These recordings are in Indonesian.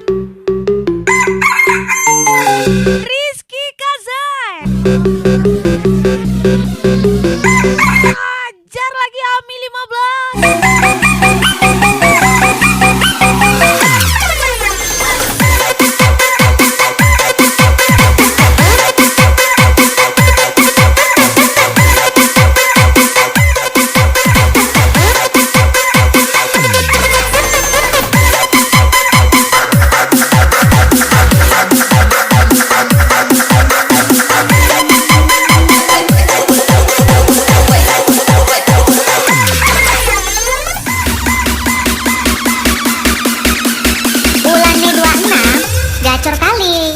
Rizky Kazai. Ajar lagi Ami 15. Bulan Mei 26, gacor kali.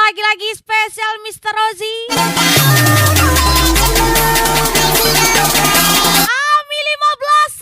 Lagi-lagi spesial Mr. Rozi. Ami 15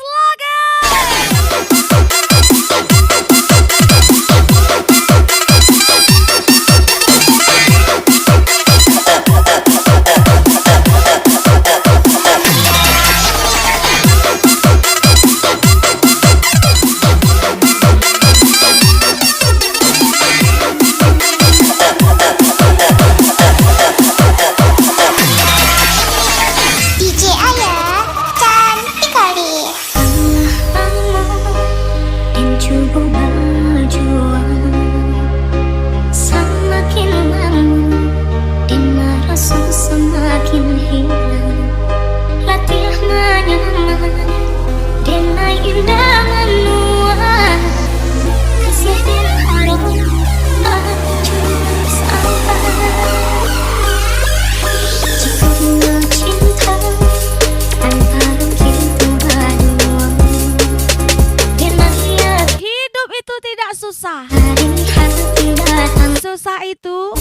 susah itu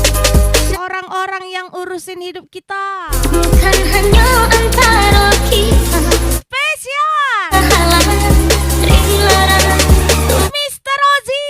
orang-orang yang urusin hidup kita. Bukan hanya antara kita. Spesial Mr. Rozi.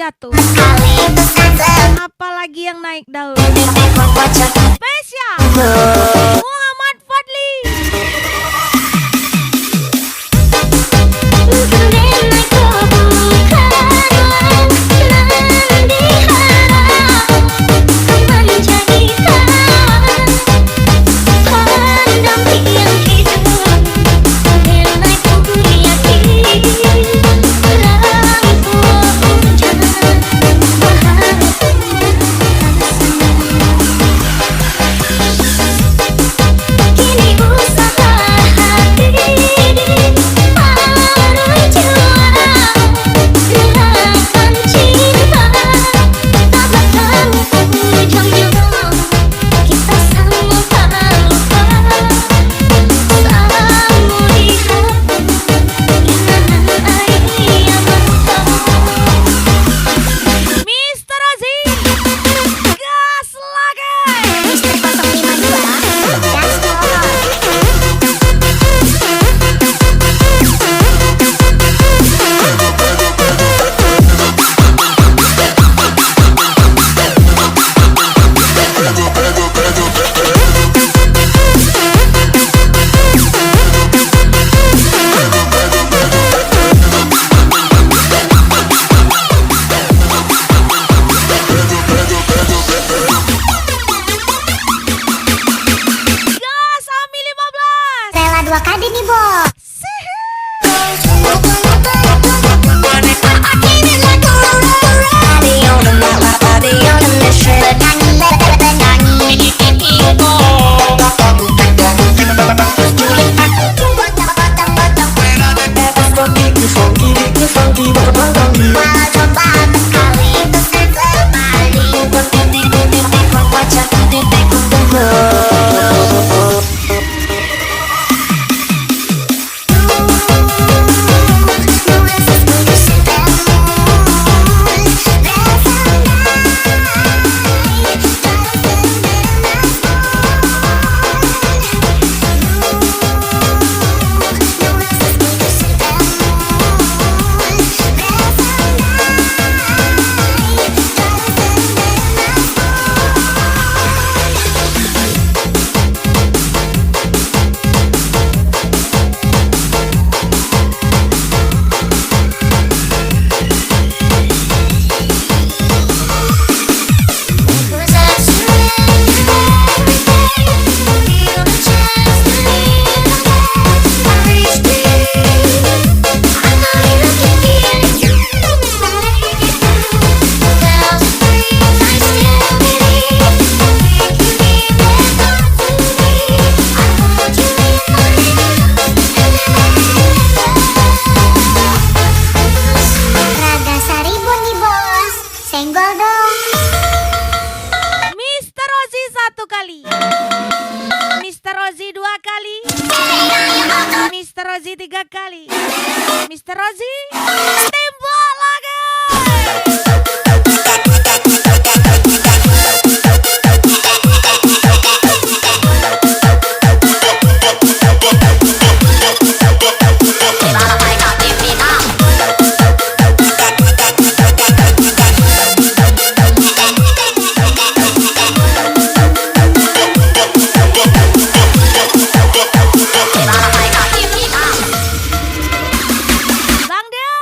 jatuh. kali pesantren Apalagi yang naik daun. bocor Spesial Muhammad Fadli. Kini usaha hati melalui jiwa gerakan cinta tak bakal ujungnya kita sama tak lupa saling melihat gimana air yang Mr. Ozzy, gas lagi. Mister 052 Gaspol. Gas Ami 15. Rela 2 kali nih, Bos. Raga Saribun nih, Bos. Senggol dong. Mr. Ozzy 1 kali. Mr. Ozzy 2 kali. Mr. Ozzy 3 kali. Mr. Ozzy tembak lagi. Bang Del.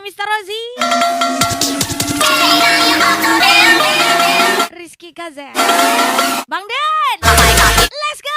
Mr. Rozi. Rizky Kaze. Bang Den. Let's go.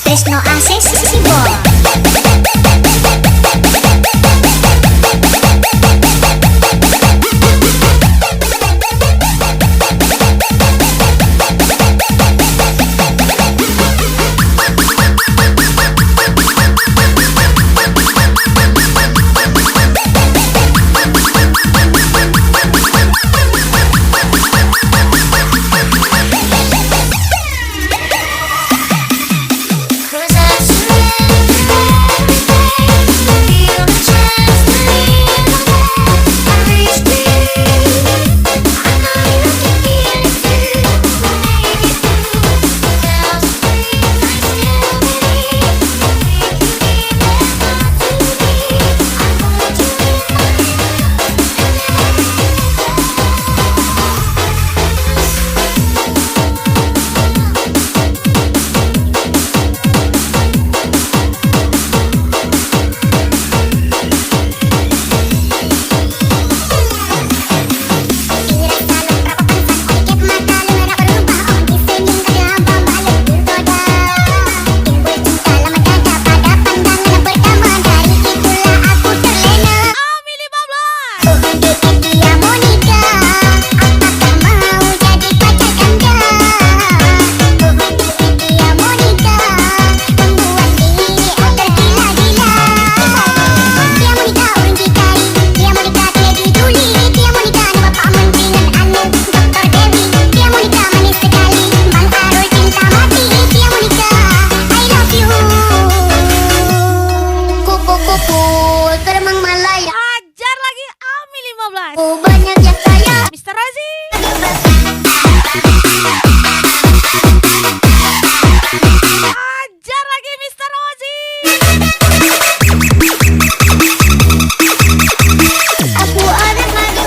Tresno Asis Sibol. Hajar lagi Ami 15. Oh banyak yang kaya. Mr. Rozi. Hajar lagi Mr. Rozi. Aku ada lagi.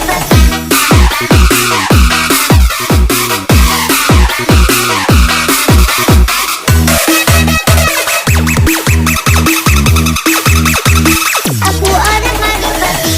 Aku ada lagi.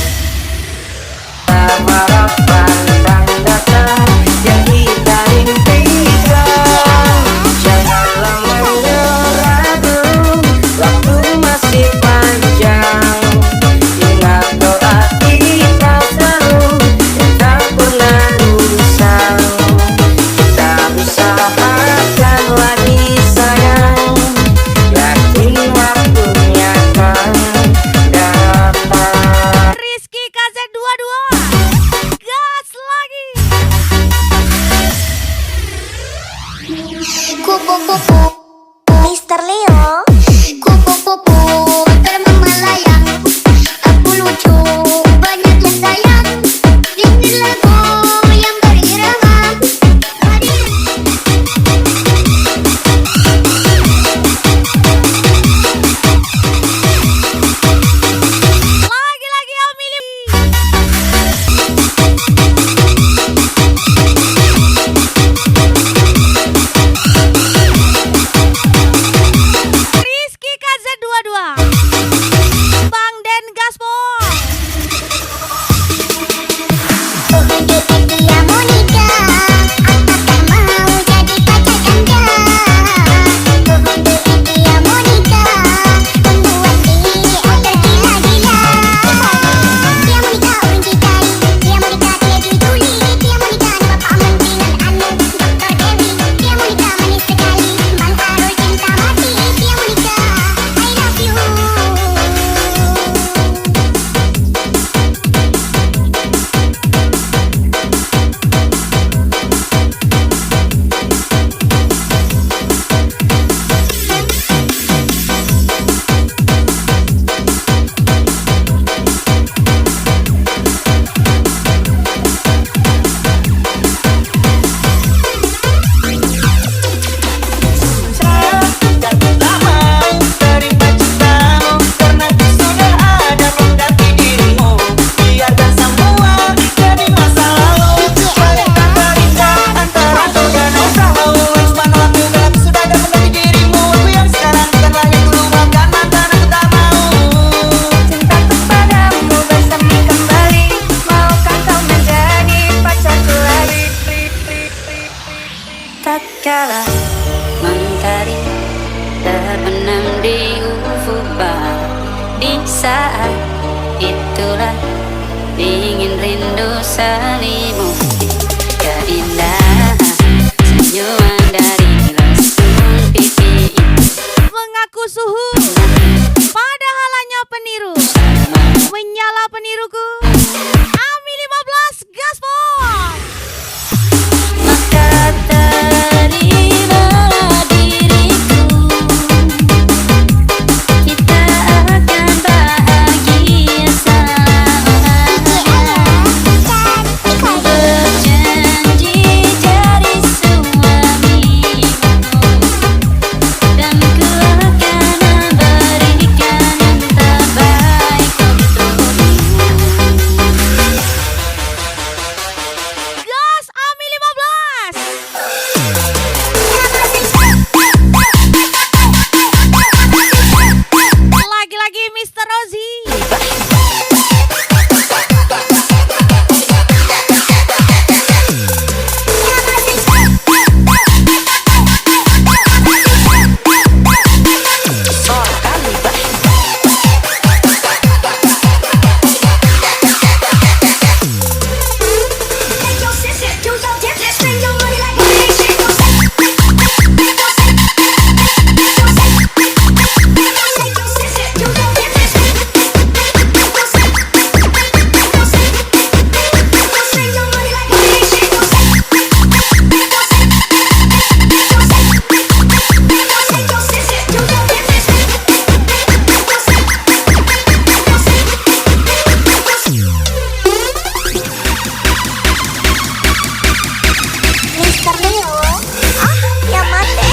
ingin rindu selimu. Keindahan senyuman dari lesung pipi mengaku suhu, padahal hanya peniru. Menyala peniruku. Ami 15 gaspol. Maka terimalah diriku, kita akan bahagia selamanya. Berjanji jadi suamimu, dan ku akan memberikan yang terbaik untukmu. Gas Ami 15. Lagi-lagi Mr. Rozi. Mister Leo. Ya mate.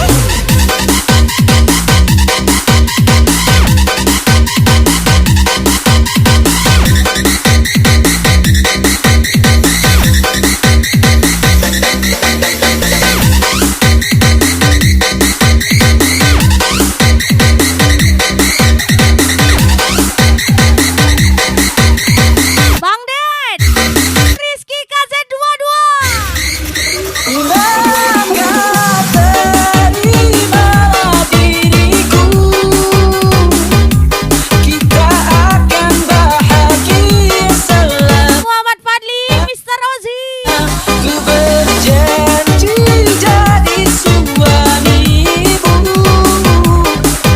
Bang Ded. Rizky KZ22. Terimalah diriku, kita akan bahagia selamanya. Muhammad Fadli, Mr. Rozi. Ku berjanji jadi suamimu,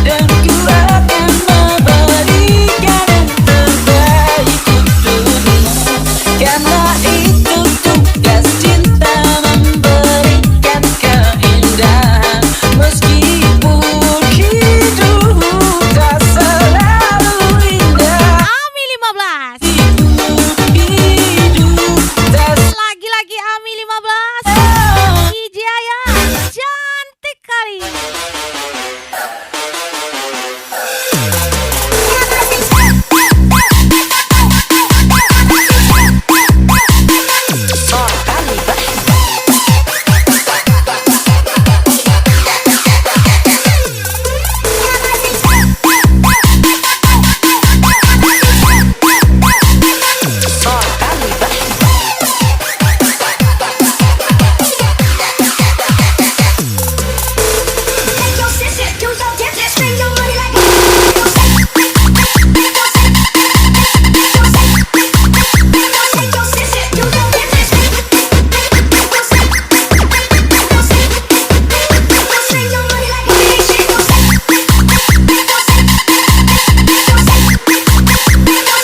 dan ku akan memberikan yang terbaik untukmu. Karena itu tugas cinta, memberikan keindahan. Meskipun hidup tak selalu indah, Ami 15. hidup tak Lagi-lagi Ami 15. Ijaya cantik kali.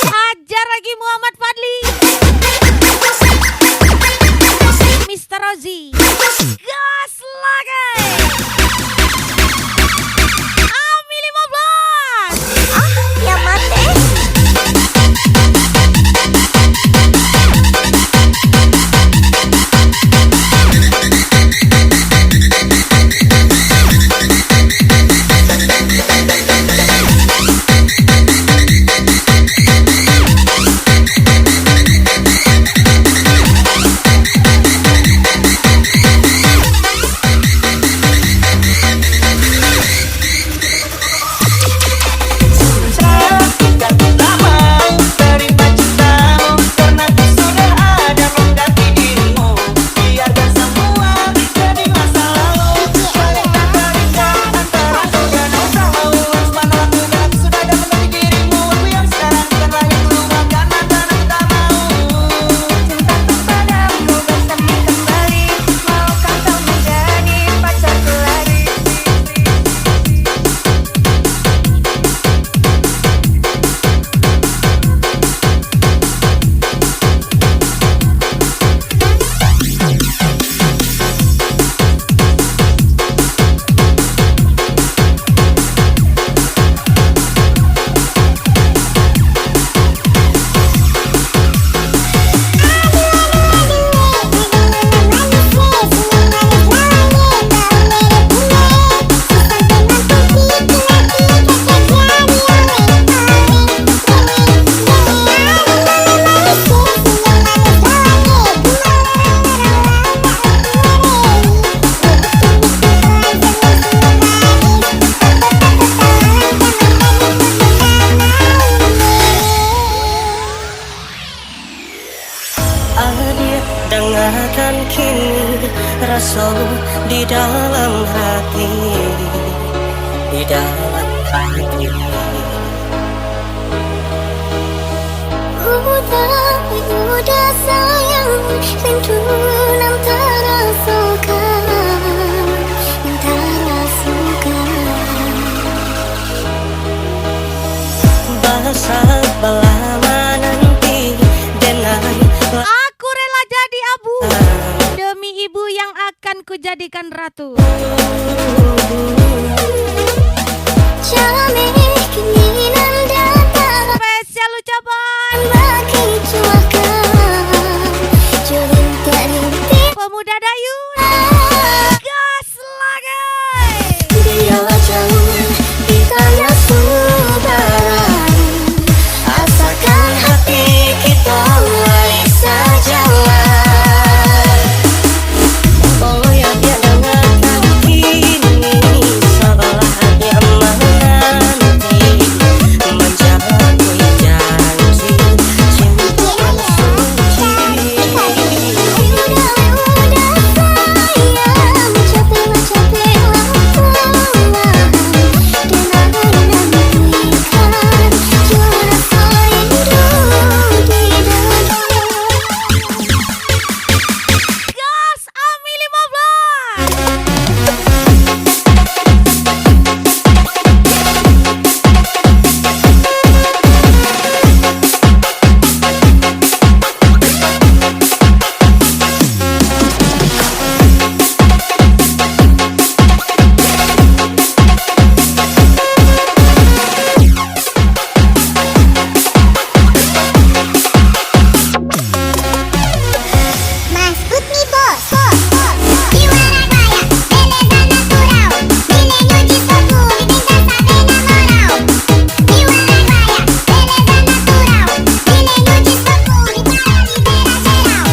Hajar lagi Muhammad Fadli. Mr. Rozi. Gas lagi. Ami 15. Ya mate. Dengarkan kini rasul di dalam hati, di dalam hati. Udah sayang, rindu nan terasukan, nan terasukan. Bahasa lama nanti dengan Aku rela jadi abu demi ibu yang akan kujadikan ratu. Jalan kini nan datang, Spesial ucapan bagi cuakan, julin terlinti pemuda Dayun. Gas lagi. Biarlah jauh di tanah Subaran, asalkan hati kita mulai sejalan. oh ya dia dengarkan kini sebelah hati menanti menjadi janji cinta yang suci. Gas Ami 15. Mas Putri Bos, Iwana Gaya, beleza natural, milênio de fogo, vivenda sabena moral. Iwana Gaya, beleza natural, milênio de fogo, vivenda geral.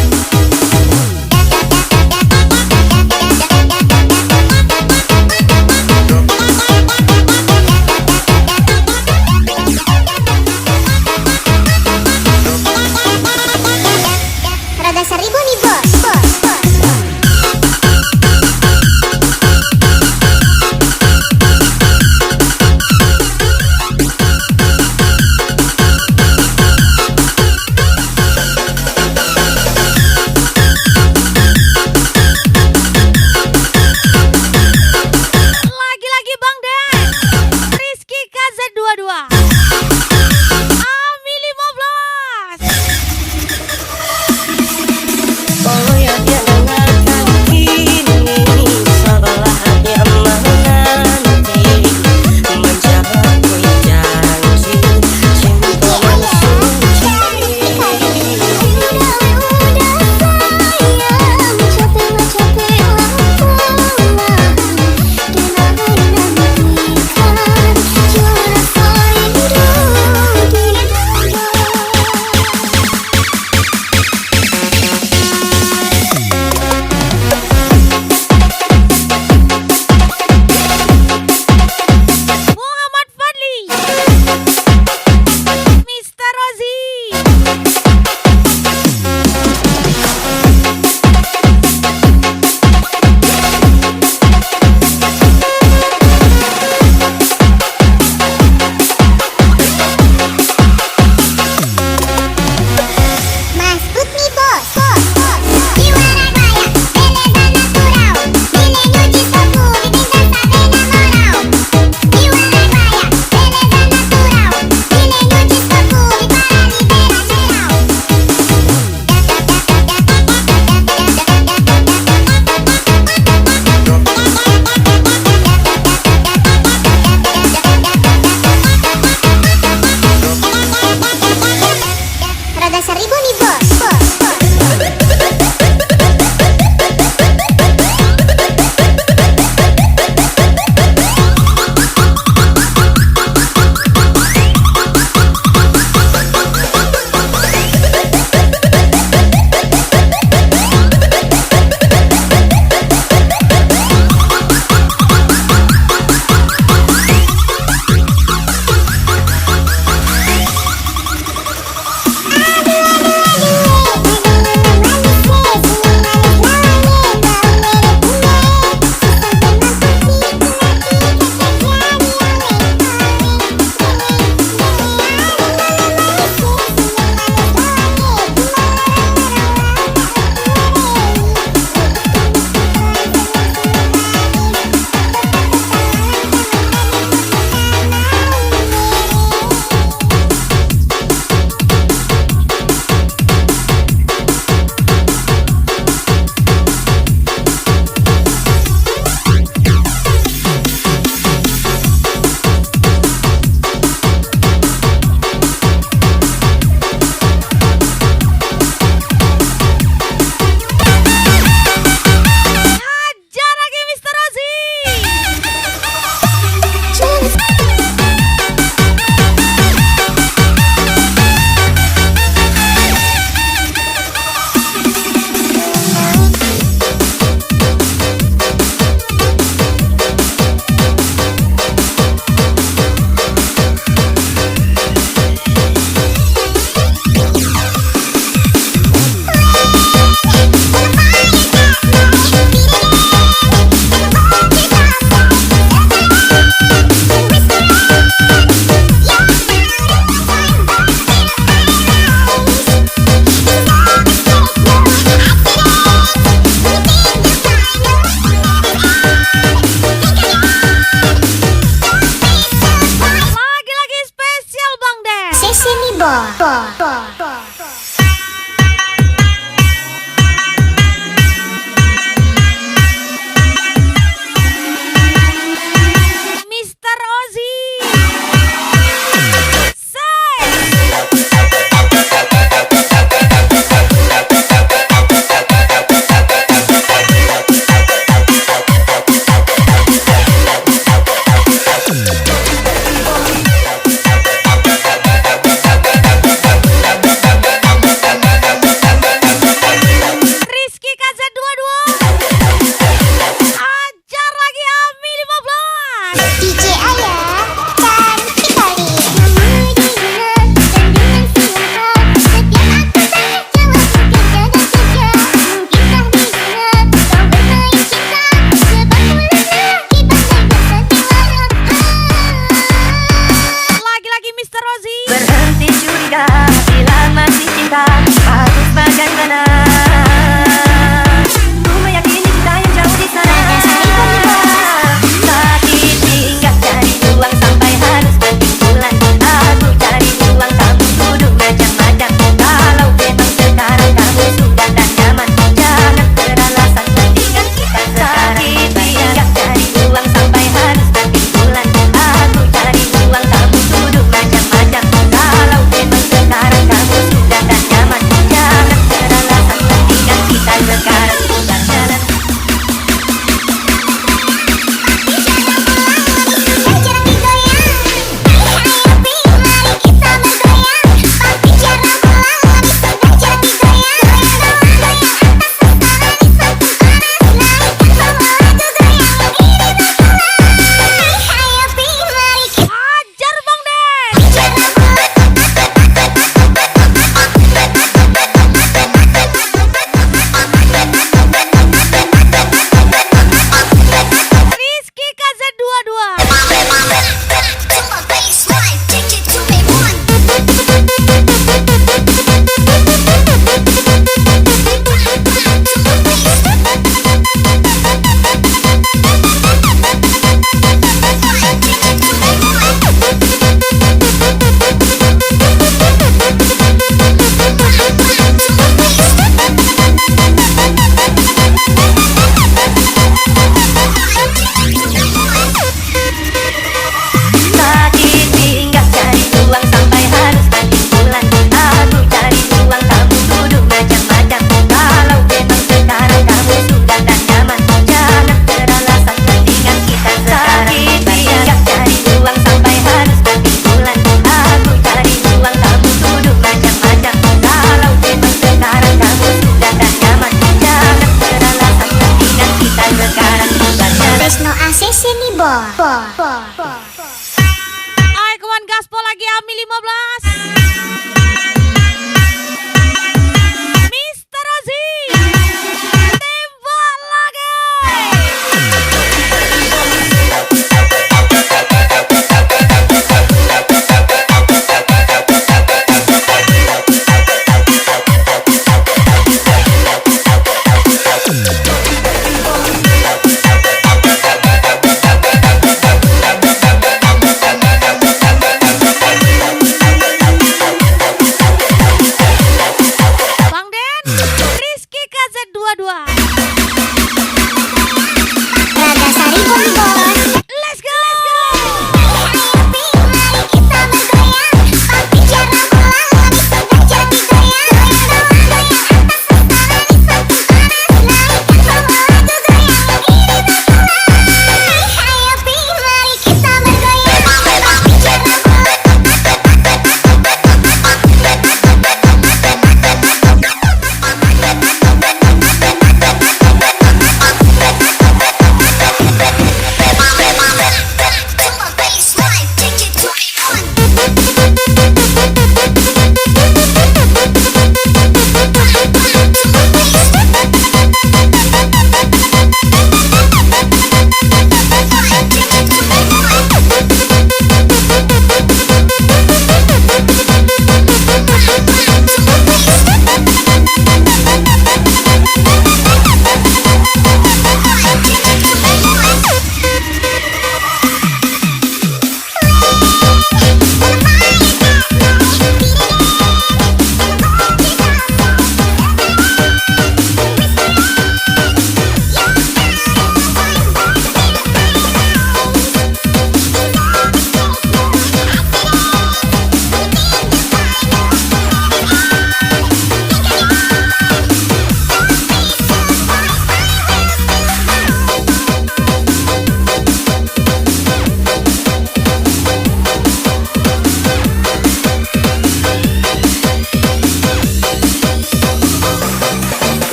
Rada seribu nih bos. Lagi-lagi Bang Den. Rizky KZ22. Ami 15. Oh ya dia dengarkan kini sebelah hati menanti menjadi janji cinta yang suci. Muhammad Fadli. Mr. Rozi. Mas Putri Bos, Iwana Gaya, beleza natural, milênio de fogo, vivenda sabena moral. Iwana Gaya, beleza natural, milênio de fogo, vivenda geral. Rada seribu nih bos. Ayo kawan gaspol lagi Ami 15. Mr. Rozi tembak lagi. Bang Den, Rizky KZ22. Raga Sari Bonbon. Let's go. Mari kita bergoyang, papi jarang pulang, kami sudah jadi goyang. Goyang atas sekarang di semakin panas, naikkan semua lagu goyang. Ini tak mulai. Hayo pi, mari kita bergoyang, papi jarang pulang. To a baseline, take it to the one.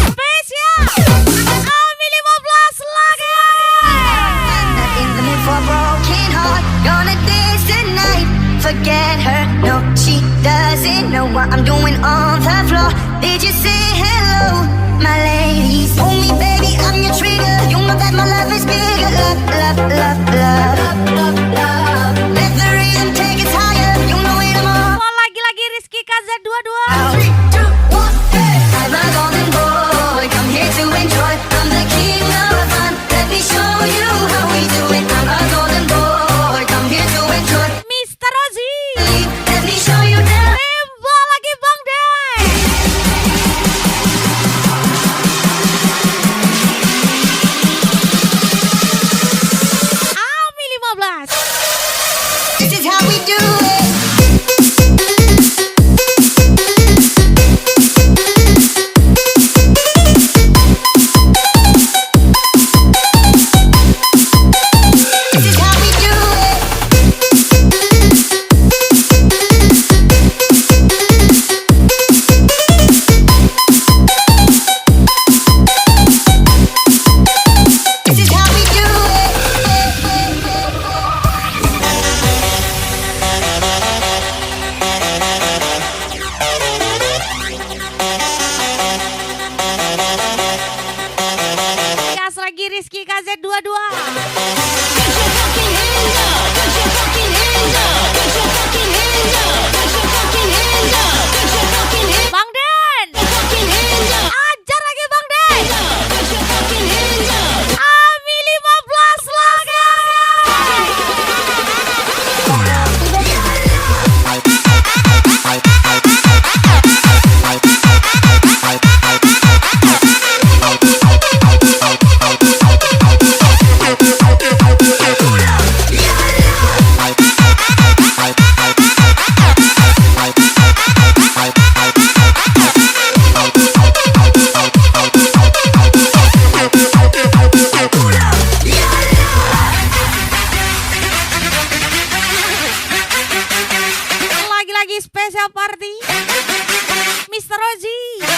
Spesial Ami 15 lagi. Not in the mood for a broken heart. Gonna dance tonight. Forget her. No, she doesn't know what I'm doing on the floor. Did you say hello, my ladies? Hold me, baby, I'm your trigger. You know that my love is bigger. Love, love, love, love, love, love. Let the rhythm take us higher. You know it, I'm on. Mau lagi-lagi Rizky KZ22. 3, 2, 1, hey. I'm a golden boy, come here to enjoy. I'm the king of fun. Let me show you how we do it. I'm a golden boy, come here to enjoy. Mr. Rozi Let me show you now. tembak lagi Bang Den. Ami 15. special party Mr. Rozi